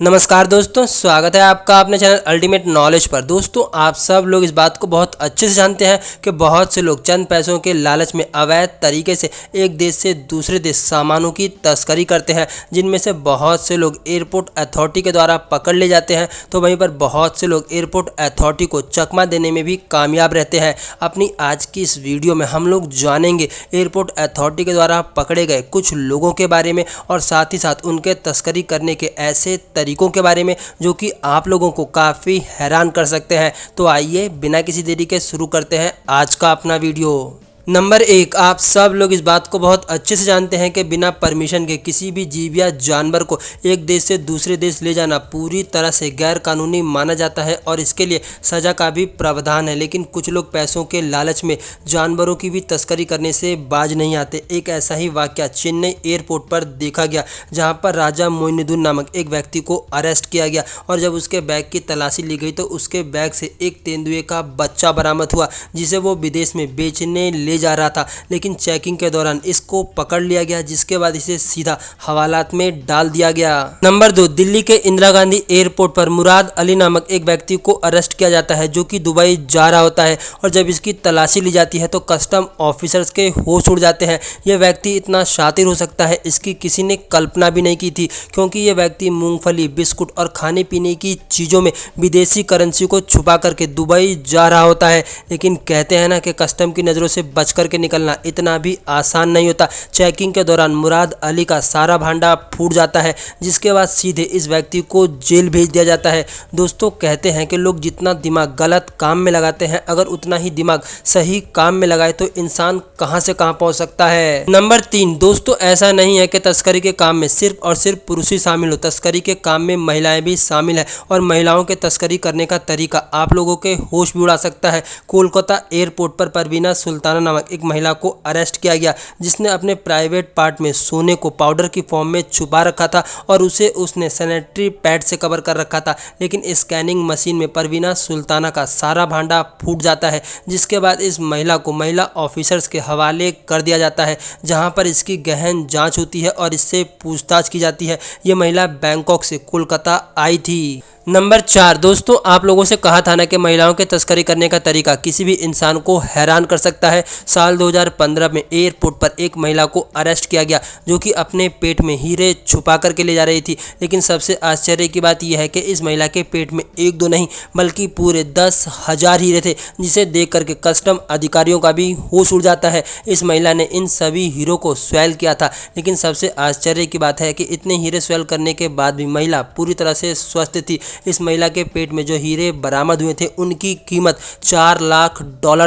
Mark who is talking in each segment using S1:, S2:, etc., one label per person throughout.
S1: नमस्कार दोस्तों, स्वागत है आपका अपने चैनल अल्टीमेट नॉलेज पर। दोस्तों, आप सब लोग इस बात को बहुत अच्छे से जानते हैं कि बहुत से लोग चंद पैसों के लालच में अवैध तरीके से एक देश से दूसरे देश सामानों की तस्करी करते हैं, जिनमें से बहुत से लोग एयरपोर्ट अथॉरिटी के द्वारा पकड़ ले जाते हैं, तो वहीं पर बहुत से लोग एयरपोर्ट अथॉरिटी को चकमा देने में भी कामयाब रहते हैं। अपनी आज की इस वीडियो में हम लोग जानेंगे एयरपोर्ट अथॉरिटी के द्वारा पकड़े गए कुछ लोगों के बारे में और साथ ही साथ उनके तस्करी करने के ऐसे तरीकों के बारे में जो कि आप लोगों को काफ़ी हैरान कर सकते हैं। तो आइए बिना किसी देरी के शुरू करते हैं आज का अपना वीडियो। नंबर 1, आप सब लोग इस बात को बहुत अच्छे से जानते हैं कि बिना परमिशन के किसी भी जीव या जानवर को एक देश से दूसरे देश ले जाना पूरी तरह से गैर कानूनी माना जाता है और इसके लिए सज़ा का भी प्रावधान है। लेकिन कुछ लोग पैसों के लालच में जानवरों की भी तस्करी करने से बाज नहीं आते। एक ऐसा ही वाकया चेन्नई एयरपोर्ट पर देखा गया, जहां पर राजा मोइनुद्दीन नामक एक व्यक्ति को अरेस्ट किया गया और जब उसके बैग की तलाशी ली गई तो उसके बैग से एक तेंदुए का बच्चा बरामद हुआ, जिसे वो विदेश में बेचने ले जा रहा था। लेकिन चेकिंग के दौरान इसको पकड़ लिया गया, जिसके बाद इसे सीधा हवालात में डाल दिया गया। नंबर 2, दिल्ली के इंदिरा गांधी एयरपोर्ट पर मुराद अली नामक एक व्यक्ति को अरेस्ट किया जाता है, जो कि दुबई जा रहा होता है और जब इसकी तलाशी ली जाती है तो कस्टम ऑफिसर्स के होश उड़ जाते हैं। यह व्यक्ति इतना शातिर हो सकता है, इसकी किसी ने कल्पना भी नहीं की थी, क्योंकि यह व्यक्ति मूंगफली, बिस्कुट और खाने पीने की चीज़ों में विदेशी करेंसी को छुपा करके दुबई जा रहा होता है। लेकिन कहते हैं ना कि कस्टम की नज़रों से बच करके निकलना इतना भी आसान नहीं होता। चेकिंग के दौरान मुराद अली का सारा भांडा फूट जाता है, जिसके बाद सीधे इस व्यक्ति को जेल भेज दिया जाता है। दोस्तों, कहते हैं कि लोग जितना दिमाग गलत काम में लगाते हैं, अगर उतना ही दिमाग सही काम में लगाए तो इंसान कहां से कहां पहुंच सकता है। नंबर 3, दोस्तों, ऐसा नहीं है कि तस्करी के काम में सिर्फ और सिर्फ पुरुष ही शामिल हो। तस्करी के काम में महिलाएं भी शामिल है और महिलाओं के तस्करी करने का तरीका आप लोगों के होश भी उड़ा सकता है। कोलकाता एयरपोर्ट पर परवीना सुल्ताना नामक एक महिला को अरेस्ट किया गया, जिसने अपने प्राइवेट पार्ट में सोने को पाउडर की फॉर्म में छुपा रखा था और उसने सैनिटरी पैड से कवर कर रखा था। लेकिन स्कैनिंग मशीन में परवीना सुल्ताना का सारा भांडा फूट जाता है, जिसके बाद इस महिला को महिला ऑफिसर्स के हवाले कर दिया जाता है, जहां पर इसकी गहन जांच होती है और इससे पूछताछ की जाती है। ये महिला बैंकॉक से कोलकाता आई थी। नंबर 4, दोस्तों, आप लोगों से कहा था ना कि महिलाओं के तस्करी करने का तरीका किसी भी इंसान को हैरान कर सकता है। साल 2015 में एयरपोर्ट पर एक महिला को अरेस्ट किया गया, जो कि अपने पेट में हीरे छुपा करके ले जा रही थी। लेकिन सबसे आश्चर्य की बात यह है कि इस महिला के पेट में एक दो नहीं बल्कि पूरे 10,000 हीरे थे, जिसे देख करके कस्टम अधिकारियों का भी होश उड़ जाता है। इस महिला ने इन सभी हीरों को स्वैल किया था। लेकिन सबसे आश्चर्य की बात है कि इतने हीरे स्वैल करने के बाद भी महिला पूरी तरह से स्वस्थ थी। इस महिला के पेट में जो हीरे बरामद हुए थे उनकी कीमत $4 लाख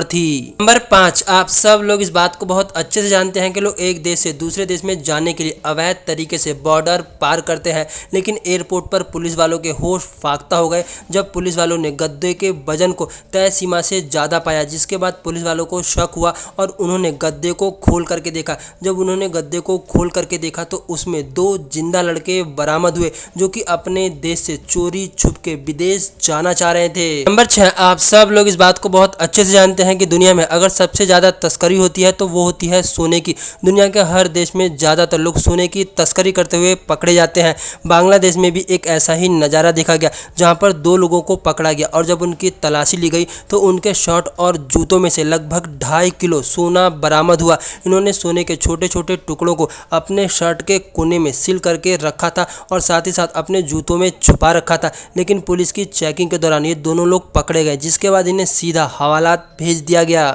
S1: थी। नंबर 5, आप सब लोग इस बात को बहुत अच्छे से जानते हैं कि लोग एक देश से दूसरे देश में जाने के लिए अवैध तरीके से बॉर्डर पार करते हैं। लेकिन एयरपोर्ट पर पुलिस वालों के होश फाख्ता हो गए जब पुलिस वालों ने गद्दे के वजन को तय सीमा से ज़्यादा पाया, जिसके बाद पुलिस वालों को शक हुआ और उन्होंने गद्दे को खोल करके देखा। जब उन्होंने गद्दे को खोल करके देखा तो उसमें 2 जिंदा लड़के बरामद हुए, जो कि अपने देश से चोरी छुप के विदेश जाना चाह रहे थे। नंबर 6, आप सब लोग इस बात को बहुत अच्छे से जानते हैं कि दुनिया में अगर सबसे ज़्यादा तस्करी होती है तो वो होती है सोने की। दुनिया के हर देश में ज़्यादातर लोग सोने की तस्करी करते हुए पकड़े जाते हैं। बांग्लादेश में भी एक ऐसा ही नज़ारा देखा गया, जहां पर 2 लोगों को पकड़ा गया और जब उनकी तलाशी ली गई तो उनके शर्ट और जूतों में से लगभग 2.5 किलो सोना बरामद हुआ। इन्होंने सोने के छोटे छोटे टुकड़ों को अपने शर्ट के कोने में सील करके रखा था और साथ ही साथ अपने जूतों में छुपा रखा था। लेकिन पुलिस की चेकिंग के दौरान ये दोनों लोग पकड़े गए, जिसके बाद इन्हें सीधा हवालात भेज दिया गया।